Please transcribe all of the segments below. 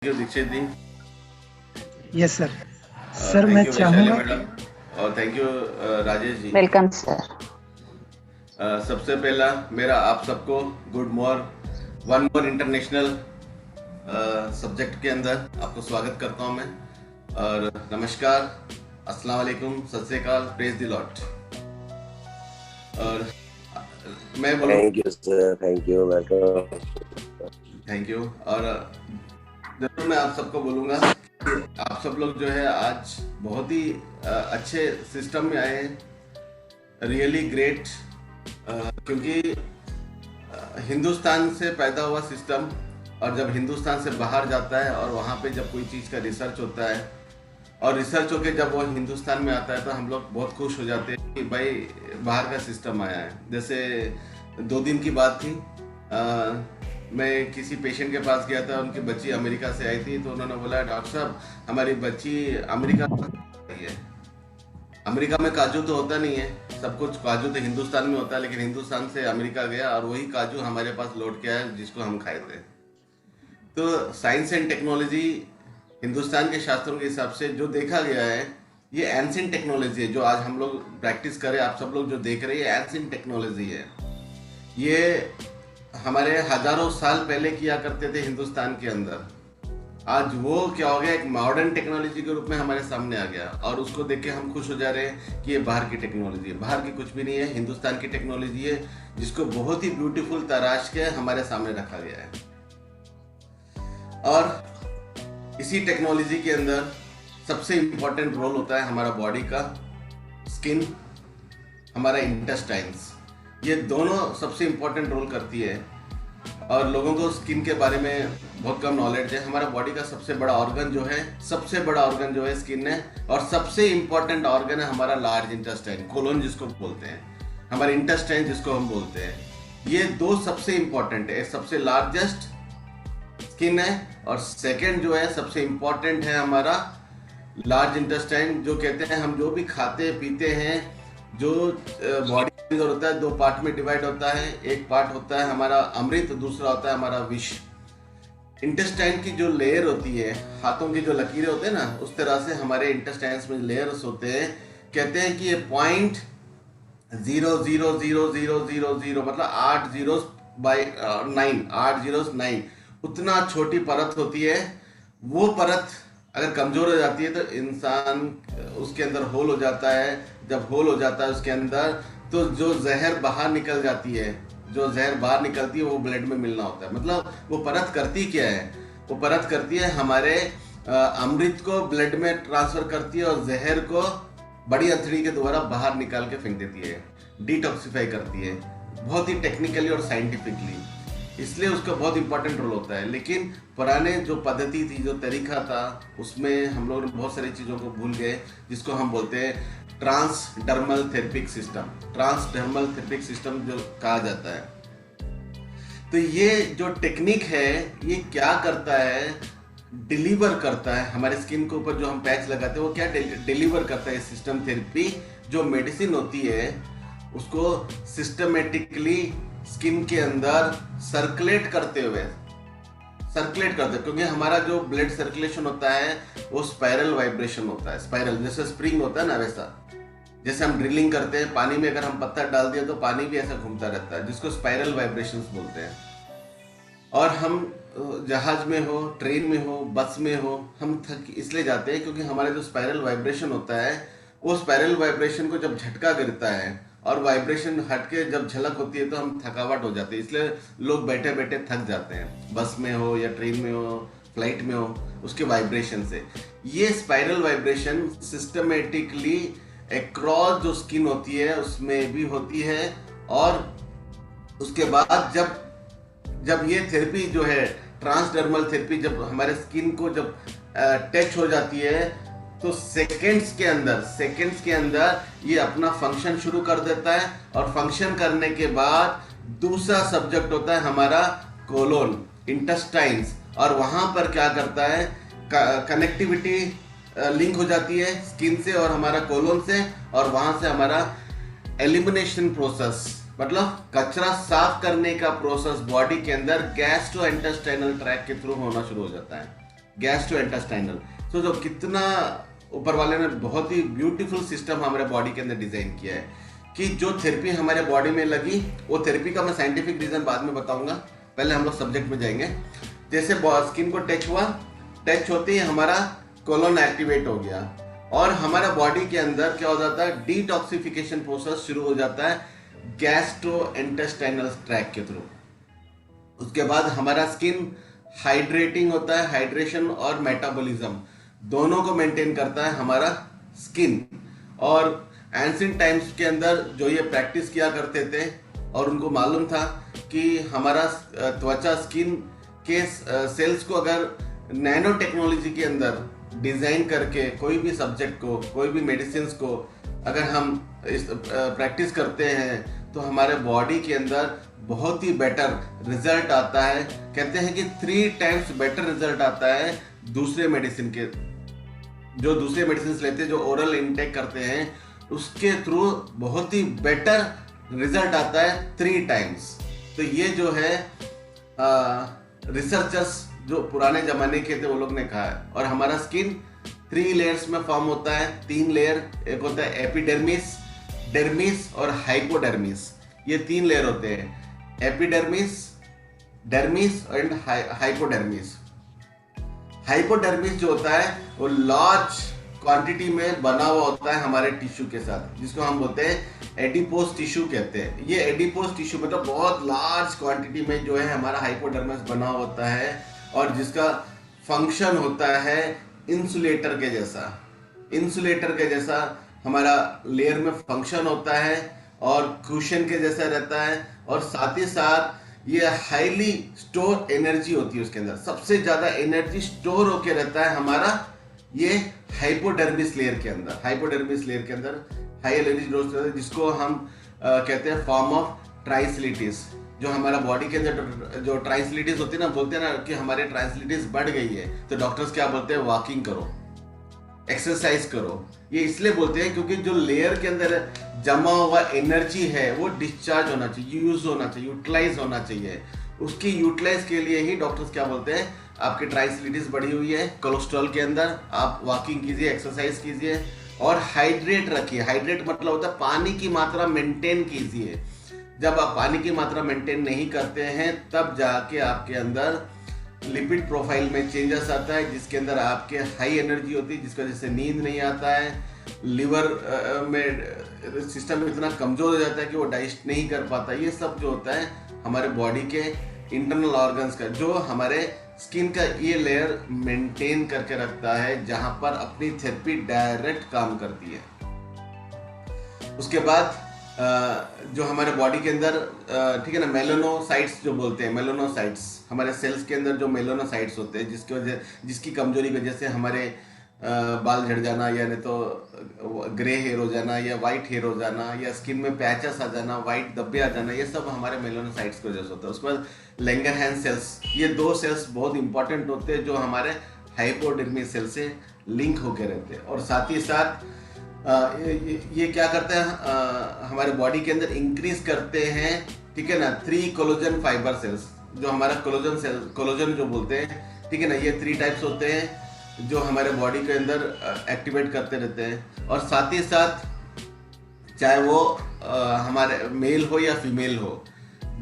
Dixit ji. Yes sir. Sir मैं thank you Vaishali चाहूँगा कि मैडम और thank you Rajesh ji. Welcome sir. सबसे पहला मेरा आप सबको good one more international subject के अंदर आपको स्वागत करता हूं मैं और नमस्कार, अस्सलाम वालेकुम, सत श्री अकाल, प्रेज द लॉर्ड। और मैं बोलूँ thank you sir, thank you, welcome. Thank you. और जरूर मैं आप सबको बोलूँगा कि आप सब लोग जो है आज बहुत ही अच्छे सिस्टम में आए हैं, रियली ग्रेट। क्योंकि हिंदुस्तान से पैदा हुआ सिस्टम और जब हिंदुस्तान से बाहर जाता है और वहाँ पे जब कोई चीज़ का रिसर्च होता है और रिसर्च होके जब वो हिंदुस्तान में आता है तो हम लोग बहुत खुश हो जाते हैं कि भाई बाहर का सिस्टम आया है। जैसे 2 दिन की बात थी, मैं किसी पेशेंट के पास गया था, उनकी बच्ची अमेरिका से आई थी, तो उन्होंने बोला डॉक्टर साहब हमारी बच्ची अमेरिका में है। अमेरिका में काजू तो होता नहीं है, सब कुछ काजू तो हिंदुस्तान में होता है, लेकिन हिंदुस्तान से अमेरिका गया और वही काजू हमारे पास लौट के आया जिसको हम खाए थे। तो साइंस एंड टेक्नोलॉजी हिंदुस्तान के शास्त्रों के हिसाब से जो देखा गया है, ये एंशिएंट टेक्नोलॉजी है। जो आज हम लोग प्रैक्टिस करें, आप सब लोग जो देख रहे हैं, ये एंशिएंट टेक्नोलॉजी है। ये हमारे हजारों साल पहले किया करते थे हिंदुस्तान के अंदर। आज वो क्या हो गया, एक मॉडर्न टेक्नोलॉजी के रूप में हमारे सामने आ गया और उसको देख के हम खुश हो जा रहे हैं कि ये बाहर की टेक्नोलॉजी है। बाहर की कुछ भी नहीं है, हिंदुस्तान की टेक्नोलॉजी है जिसको बहुत ही ब्यूटीफुल तराश के हमारे सामने रखा गया है। और इसी टेक्नोलॉजी के अंदर सबसे इंपॉर्टेंट रोल होता है हमारा बॉडी का, स्किन, हमारा इंटेस्टाइन्स। ये दोनों सबसे इंपॉर्टेंट रोल करती है और लोगों को स्किन के बारे में बहुत कम नॉलेज है। हमारा बॉडी का सबसे बड़ा ऑर्गन जो है स्किन है, और सबसे इंपॉर्टेंट ऑर्गन है हमारा लार्ज इंटेस्टाइन, कोलोन जिसको बोलते हैं, हमारे इंटेस्टाइन जिसको हम बोलते हैं। ये दो सबसे इंपॉर्टेंट है। सबसे लार्जेस्ट स्किन है और सेकेंड जो है सबसे इंपॉर्टेंट है हमारा लार्ज इंटेस्टाइन। जो कहते हैं हम जो भी खाते पीते हैं, जो बॉडी अंदर होता है, 2 पार्ट में डिवाइड होता है। एक पार्ट होता है हमारा अमृत, दूसरा होता है हमारा विष। इंटेस्टाइन की जो लेयर होती है, हाथों की जो लकीरें होते हैं ना, उस तरह से हमारे इंटेस्टाइन्स में लेयर्स होते हैं। कहते हैं कि ये 0.00000 मतलब 8 zeros by 9, 8 zeros 9 उतना छोटी परत होती है। वो परत अगर कमजोर हो जाती है तो इंसान उसके अंदर होल हो जाता है। जब होल हो जाता है उसके अंदर, तो जो जहर बाहर निकल जाती है, जो जहर बाहर निकलती है वो ब्लड में मिलना होता है। मतलब वो परत करती क्या है, वो परत करती है हमारे अमृत को ब्लड में ट्रांसफर करती है और जहर को बड़ी अथड़ी के द्वारा बाहर निकाल के फेंक देती है, डिटॉक्सिफाई करती है, बहुत ही टेक्निकली और साइंटिफिकली। इसलिए उसका बहुत इंपॉर्टेंट रोल होता है। लेकिन पुराने जो पद्धति थी, जो तरीका था, उसमें हम लोग बहुत सारी चीज़ों को भूल गए, जिसको हम बोलते हैं ट्रांसडर्मल थेरेपिक सिस्टम। ट्रांसडर्मल थेरेपिक सिस्टम जो कहा जाता है। तो ये जो टेक्निक है, ये क्या करता है, डिलीवर करता है हमारे स्किन के ऊपर जो हम पैच लगाते हैं, वो क्या डिलीवर करता है। सिस्टम थेरेपी जो मेडिसिन होती है उसको सिस्टमेटिकली स्किन के अंदर सर्कुलेट करते, क्योंकि हमारा जो ब्लड सर्कुलेशन होता है वो स्पाइरल वाइब्रेशन होता है। स्पाइरल जैसे स्प्रिंग होता है ना, वैसा जैसे हम ड्रिलिंग करते हैं पानी में, अगर हम पत्थर डाल दिया तो पानी भी ऐसा घूमता रहता है, जिसको स्पाइरल वाइब्रेशंस बोलते हैं। और हम जहाज में हो, ट्रेन में हो, बस में हो, हम थक इसलिए जाते हैं क्योंकि हमारा जो स्पाइरल वाइब्रेशन होता है, वो स्पाइरल वाइब्रेशन को जब झटका गिरता है और वाइब्रेशन हटके जब झलक होती है तो हम थकावट हो जाते हैं। इसलिए लोग बैठे बैठे थक जाते हैं, बस में हो या ट्रेन में हो, फ्लाइट में हो, उसके वाइब्रेशन से। ये स्पाइरल वाइब्रेशन सिस्टमेटिकली अक्रॉस जो स्किन होती है उसमें भी होती है। और उसके बाद जब ये थेरेपी जो है ट्रांसडर्मल थेरेपी, जब हमारे स्किन को जब टच हो जाती है तो सेकंड्स के अंदर ये अपना फंक्शन शुरू कर देता है। और फंक्शन करने के बाद दूसरा सब्जेक्ट होता है हमारा कोलोन, इंटेस्टाइन्स, और वहां पर क्या करता है, कनेक्टिविटी लिंक हो जाती है स्किन से और हमारा कोलोन से, और वहां से हमारा एलिमिनेशन प्रोसेस, मतलब कचरा साफ करने का प्रोसेस बॉडी के अंदर गैस्ट्रोइंटेस्टाइनल ट्रैक्ट के थ्रू होना शुरू हो जाता है। गैस्ट्रोइंटेस्टाइनल। तो जो कितना ऊपर वाले ने बहुत ही ब्यूटीफुल सिस्टम हमारे बॉडी के अंदर डिजाइन किया है कि जो थेरेपी हमारे बॉडी में लगी, वो थेरेपी का मैं साइंटिफिक रीजन बाद में बताऊंगा, पहले हम लोग सब्जेक्ट में जाएंगे। जैसे स्किन को टच हुआ, टच होते ही हमारा कोलोन एक्टिवेट हो गया और हमारा बॉडी के अंदर क्या हो जाता है, डिटॉक्सिफिकेशन प्रोसेस शुरू हो जाता है गैस्ट्रोइंटेस्टाइनल ट्रैक्ट के थ्रू। उसके बाद हमारा स्किन हाइड्रेटिंग होता है, हाइड्रेशन और मेटाबॉलिज्म दोनों को मेंटेन करता है हमारा स्किन। और एंशिएंट टाइम्स के अंदर जो ये प्रैक्टिस किया करते थे और उनको मालूम था कि हमारा त्वचा स्किन के सेल्स को अगर नैनो टेक्नोलॉजी के अंदर डिजाइन करके कोई भी सब्जेक्ट को, कोई भी मेडिसिन को अगर हम इस प्रैक्टिस करते हैं तो हमारे बॉडी के अंदर बहुत ही बेटर रिजल्ट आता है। कहते हैं कि 3 टाइम्स बेटर रिजल्ट आता है दूसरे मेडिसिन के, जो दूसरे मेडिसिन लेते हैं, जो ओरल इनटेक करते हैं, उसके थ्रू बहुत ही बेटर रिजल्ट आता है 3 टाइम्स। तो ये जो है रिसर्चर्स जो पुराने जमाने के थे वो लोग ने कहा है। और हमारा स्किन 3 लेयर्स में फॉर्म होता है, 3 लेयर। एक होता है एपिडर्मिस, डर्मिस और हाइपोडर्मिस। ये 3 लेयर होते हैं, epidermis, dermis and hypodermis. Hypodermis जो होता है वो लार्ज क्वांटिटी में बना हुआ होता है हमारे टिश्यू के साथ, जिसको हम बोलते हैं एडिपोज टिश्यू कहते हैं। ये एडिपोज टिश्यू मतलब बहुत लार्ज क्वांटिटी में जो है हमारा हाइपोडर्मिस बना होता है और जिसका फंक्शन होता है इंसुलेटर के जैसा। इंसुलेटर के जैसा हमारा लेयर में फंक्शन होता है और कुशन के जैसा रहता है। और साथ ही साथ ये हाईली स्टोर एनर्जी होती है उसके अंदर, सबसे ज्यादा एनर्जी स्टोर होके रहता है हमारा ये हाइपोडर्मिस लेयर के अंदर। हाइपोडर्मिस लेयर के अंदर हाई एनर्जी स्टोर रहता है, जिसको हम कहते हैं फॉर्म ऑफ ट्राइसलिटिस। जो हमारा बॉडी के अंदर जो ट्राइसलिटिस होती है ना, बोलते हैं ना कि हमारे ट्राइसलिटिस बढ़ गई है, तो डॉक्टर्स क्या बोलते हैं, वॉकिंग करो, एक्सरसाइज करो। ये इसलिए बोलते हैं क्योंकि जो लेयर के अंदर जमा हुआ एनर्जी है वो डिस्चार्ज होना चाहिए, यूज होना चाहिए, यूटिलाइज होना चाहिए। उसकी यूटिलाइज के लिए ही डॉक्टर्स क्या बोलते हैं, आपकी ट्राइसलिटिस बढ़ी हुई है कोलेस्ट्रॉल के अंदर, आप वॉकिंग कीजिए, एक्सरसाइज कीजिए और हाइड्रेट रखिए। हाइड्रेट मतलब होता है पानी की मात्रा मेंटेन कीजिए। जब आप पानी की मात्रा मेंटेन नहीं करते हैं तब जाके आपके अंदर लिपिड प्रोफाइल में चेंजेस आता है, जिसके अंदर आपके हाई एनर्जी होती है, जिसकी वजह से नींद नहीं आता है, लिवर में सिस्टम इतना कमजोर हो जाता है कि वो डाइजेस्ट नहीं कर पाता। ये सब जो होता है हमारे बॉडी के इंटरनल ऑर्गन्स का, जो हमारे स्किन का ये लेयर मेंटेन करके रखता है, जहां पर अपनी थेरेपी डायरेक्ट काम करती है। उसके बाद जो हमारे बॉडी के अंदर ठीक है ना, मेलानोसाइट्स जो बोलते हैं, मेलानोसाइट्स हमारे सेल्स के अंदर जो मेलानोसाइट्स होते हैं, जिसकी कमजोरी की वजह से हमारे बाल झड़ जाना, या नहीं तो ग्रे हेयर हो जाना, या वाइट हेयर हो जाना, या स्किन में पैचेस आ जाना, वाइट धब्बे आ जाना, ये सब हमारे मेलानोसाइट्स की वजह से होता है। उसके बाद लैंगरहैंस सेल्स, ये 2 सेल्स बहुत इंपॉर्टेंट होते हैं जो हमारे हाइपोडर्मिस सेल से लिंक होकर रहते हैं। और साथ ही साथ ये क्या करते हैं, हमारे बॉडी के अंदर इंक्रीज करते हैं, ठीक है ना, 3 कोलेजन फाइबर सेल्स, जो हमारा कोलेजन जो बोलते हैं, ठीक है ना। ये 3 टाइप्स होते हैं जो हमारे बॉडी के अंदर एक्टिवेट करते रहते हैं। और साथ ही साथ चाहे वो हमारे मेल हो या फीमेल हो,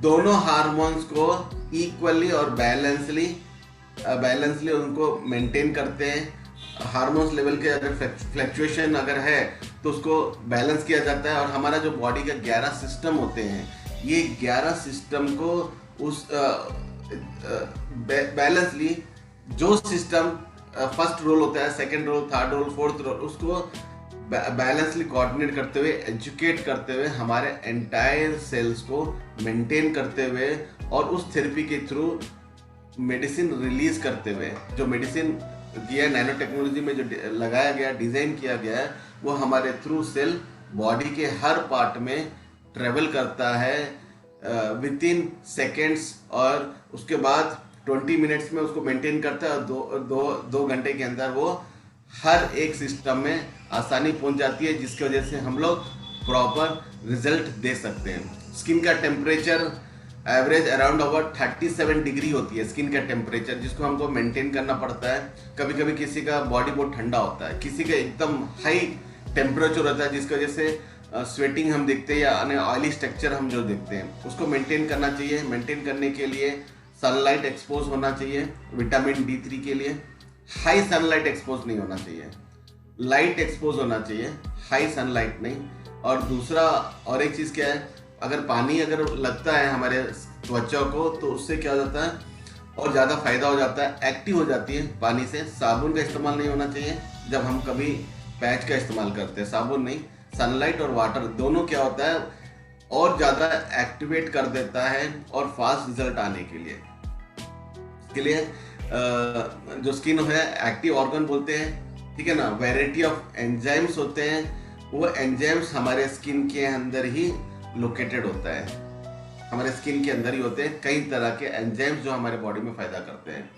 दोनों हार्मोन्स को इक्वली और बैलेंसली उनको मेंटेन करते हैं। हार्मोन्स लेवल के अगर फ्लक्चुएशन अगर है तो उसको बैलेंस किया जाता है। और हमारा जो बॉडी का 11 सिस्टम होते हैं, ये 11 सिस्टम को उस बैलेंसली, जो सिस्टम फर्स्ट रोल होता है, second role, third role, fourth role, उसको बैलेंसली कोऑर्डिनेट करते हुए, एजुकेट करते हुए, हमारे एंटायर सेल्स को मेंटेन करते हुए और उस थेरेपी के थ्रू मेडिसिन रिलीज करते हुए, जो मेडिसिन दिया नैनो टेक्नोलॉजी में जो लगाया गया, डिजाइन किया गया है, वो हमारे थ्रू सेल बॉडी के हर पार्ट में ट्रेवल करता है विद इन सेकेंड्स। और उसके बाद 20 मिनट्स में उसको मेंटेन करता है और 2 घंटे के अंदर वो हर एक सिस्टम में आसानी पहुंच जाती है, जिसकी वजह से हम लोग प्रॉपर रिजल्ट दे सकते हैं। स्किन का temperature average around about 37 degree होती है स्किन का टेम्परेचर, जिसको हमको मेंटेन करना पड़ता है। कभी कभी किसी का बॉडी बहुत ठंडा होता है, किसी का एकदम हाई टेम्परेचर होता है, जिसकी वजह से स्वेटिंग हम देखते हैं या ऑयली स्ट्रक्चर हम जो देखते हैं, उसको मेंटेन करना चाहिए। मेंटेन करने के लिए सनलाइट एक्सपोज होना चाहिए, विटामिन D3 के लिए हाई सनलाइट एक्सपोज नहीं होना चाहिए, लाइट एक्सपोज होना चाहिए, हाई सनलाइट नहीं। और दूसरा और एक चीज़ क्या है, अगर पानी अगर लगता है हमारे त्वचा को तो उससे क्या हो जाता है और ज़्यादा फायदा हो जाता है, एक्टिव हो जाती है पानी से। साबुन का इस्तेमाल नहीं होना चाहिए जब हम कभी पैच का इस्तेमाल करते हैं, साबुन नहीं। सनलाइट और वाटर दोनों क्या होता है और ज़्यादा एक्टिवेट कर देता है और फास्ट रिजल्ट आने के लिए। इसके लिए जो स्किन है एक्टिव ऑर्गन बोलते हैं, ठीक है ना। वैरायटी ऑफ एंजाइम्स होते हैं, वो एंजाइम्स हमारे स्किन के अंदर ही लोकेटेड होता है, हमारे स्किन के अंदर ही होते हैं कई तरह के एंजाइम्स जो हमारे बॉडी में फायदा करते हैं।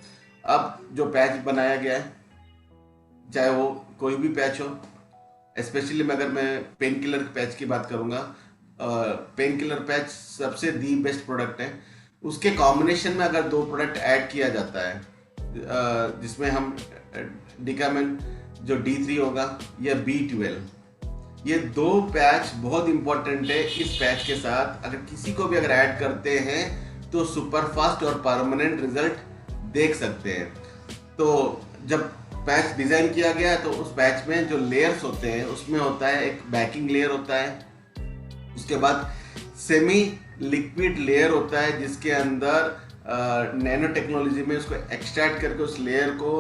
अब जो पैच बनाया गया है, चाहे वो कोई भी पैच हो, स्पेशली अगर मैं पेन किलर पैच की बात करूंगा, पेन किलर पैच सबसे दी बेस्ट प्रोडक्ट है। उसके कॉम्बिनेशन में अगर 2 प्रोडक्ट ऐड किया जाता है, जिसमें हम डिकामेन जो D3 होगा या B12, ये 2 पैच बहुत इंपॉर्टेंट है। इस पैच के साथ अगर किसी को भी अगर ऐड करते हैं तो सुपर फास्ट और परमानेंट रिजल्ट देख सकते हैं। तो जब पैच डिजाइन किया गया तो उस पैच में जो लेयर्स होते हैं उसमें होता है एक बैकिंग लेयर होता है, उसके बाद सेमी लिक्विड लेयर होता है जिसके अंदर नैनो टेक्नोलॉजी में उसको एक्सट्रैक्ट करके उस लेयर को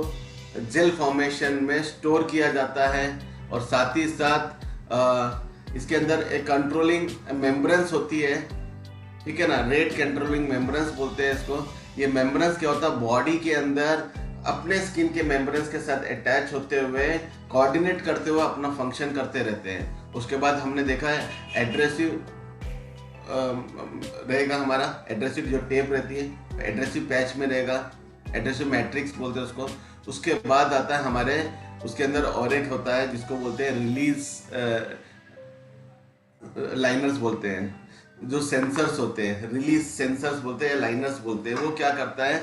जेल फॉर्मेशन में स्टोर किया जाता है। और साथ ही साथ इसके अंदर एक कंट्रोलिंग मेम्ब्रेंस होती है, ठीक है ना, रेट कंट्रोलिंग मेम्ब्रेंस बोलते हैं इसको। ये मेम्ब्रेंस क्या होता है, बॉडी के अंदर अपने स्किन के मेम्ब्रेंस के साथ अटैच होते हुए कोऑर्डिनेट करते हुए अपना फंक्शन करते रहते हैं। उसके बाद हमने देखा है एड्रेसिव रहेगा हमारा, एड्रेसिव जो टेप रहती है एड्रेसिव पैच में रहेगा, एड्रेसिव मैट्रिक्स बोलते हैं उसको। उसके बाद आता है हमारे उसके अंदर और एक होता है जिसको बोलते हैं रिलीज लाइनर्स बोलते हैं, जो सेंसर्स होते हैं, रिलीज सेंसर्स बोलते हैं, लाइनर्स बोलते हैं। वो क्या करता है,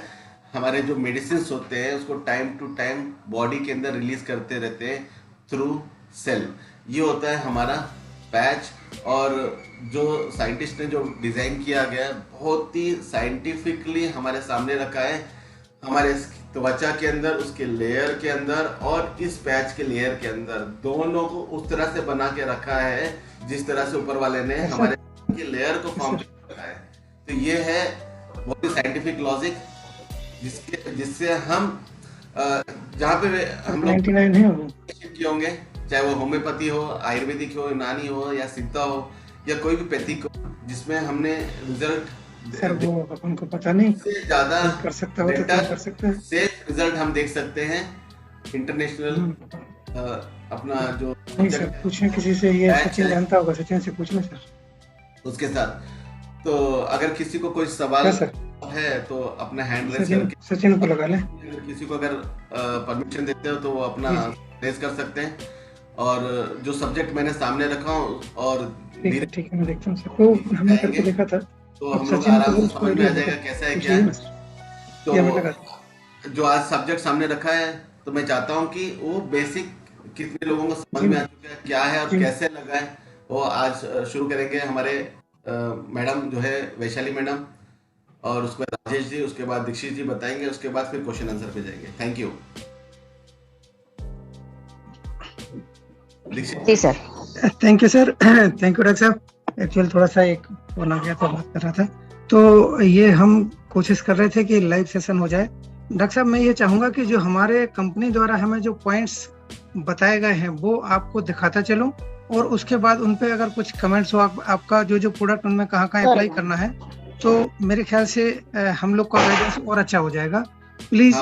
हमारे जो मेडिसिन होते हैं उसको टाइम टू टाइम बॉडी के अंदर रिलीज करते रहते हैं थ्रू सेल। ये होता है हमारा पैच। और जो साइंटिस्ट ने जो डिज़ाइन किया गया है बहुत ही साइंटिफिकली हमारे सामने रखा है, हमारे त्वचा के अंदर, उसके लेयर के अंदर और इस पैच के लेयर के अंदर, दोनों को उस तरह से बना के रखा है जिस तरह से ऊपर वाले ने हमारे के लेयर को फॉर्म किया है। तो ये है बहुत ही साइंटिफिक लॉजिक जिससे हम जहाँ पे हम लोग किए होंगे, चाहे वो होम्योपैथी हो, आयुर्वेदिक हो, यूनानी हो या सिद्धा हो या कोई भी पैथिक हो, जिसमें हमने रिजल्ट सर वो अपन को पता नहीं से ज्यादा कर सकता हो तो कर सकते हैं, सेफ रिजल्ट हम देख सकते हैं। इंटरनेशनल अपना जो नहीं सर पूछें किसी से, ये सचिन जानता होगा, सचिन से पूछना सर उसके साथ। तो अगर किसी को कोई सवाल है तो अपना हैंड रेज करके सचिन को लगा लें। किसी को अगर परमिशन देते हो तो वो अपना रेज कर सकते हैं। और जो सब्जेक्ट मैंने सामने रखा हूँ और ठीक है मैं देखता हूँ सर, तो हमने करके देखा था तो हम लोग आराम से समझ में आ जाएगा कैसा है क्या है। तो जो आज सब्जेक्ट सामने रखा है तो मैं चाहता हूँ कि वो बेसिक कितने लोगों को समझ में आ चुका है क्या है और कैसे लगा है, वो आज शुरू करेंगे हमारे मैडम जो है वैशाली मैडम, और उसके बाद राजेश जी, उसके बाद दीक्षित जी बताएंगे, उसके बाद फिर क्वेश्चन आंसर पे जाएंगे। थैंक यू जी sir. Thank you sir, thank you doctor साहब। एक्चुअली थोड़ा सा एक फोन आ गया था, बात कर रहा था, तो ये हम कोशिश कर रहे थे कि लाइव सेशन हो जाए। डॉक्टर साहब मैं ये चाहूंगा कि जो हमारे कंपनी द्वारा हमें जो पॉइंट्स बताए गए हैं वो आपको दिखाता चलूं, और उसके बाद उन पे अगर कुछ कमेंट्स हो, आपका जो प्रोडक्ट उनमें कहाँ अप्लाई करना है, तो मेरे ख्याल से हम लोग का गाइडेंस और अच्छा हो जाएगा। प्लीज